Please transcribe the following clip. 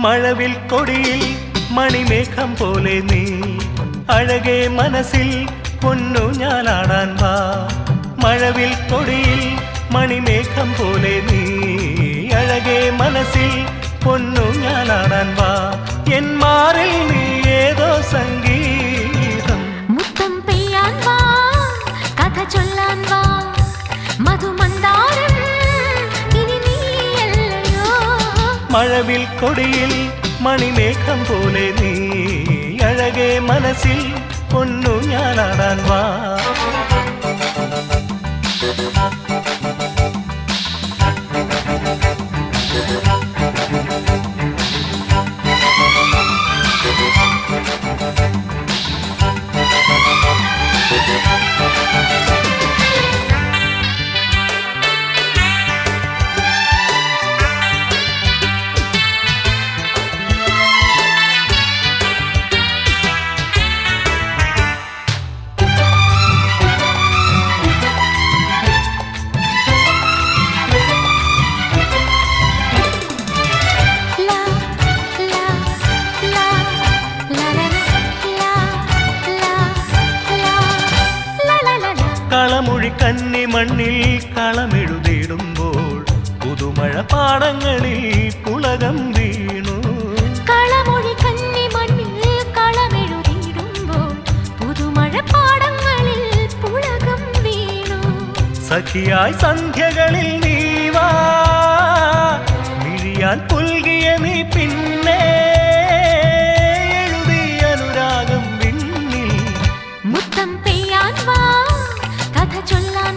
മഴവിൽ കൊടിയിൽ മണിമേഘം പോലെ നീ അഴകേ മനസ്സിൽ പൊന്നു ഞാനാടാൻ വാ മഴവിൽ കൊടിയിൽ മണിമേഘം പോലെ നീ അഴകേ മനസ്സിൽ പൊന്നു ഞാനാടാൻ വാ എൻ മാറിൽ നീ ഏതോ സംഗീതം മുത്തം പെയ്യാൻ വാ കഥ ചൊല്ലാൻ വാ മധുമന്ദാരം ഇനി നീയല്ലയോ മഴവിൽ കൊടിയിൽ മണിമേഘം പോലെ നീ അഴകേ മനസ്സിൽ പൊന്നു ഞാനാടാൻ വാ കളമൊഴി കന്നി മണ്ണിൽ കളമെഴുതിടുമ്പോൾ പുതുമഴ പാടങ്ങളിൽ പുളകം വീണു കളമൊഴി കന്നി മണ്ണിൽ കളമെഴുതിടുമ്പോൾ പുതുമഴ പാടങ്ങളിൽ പുളകം വീണു സഖിയായി സന്ധ്യകളിൽ നീ വാ മിഴിയാൻ പുൽകിയ നീ പിന്നെ എഴുതി അനുരാഗം വിണ്ണിൽ മുത്തം പെയ്യാൻ വാ കഥ ചൊല്ലാൻ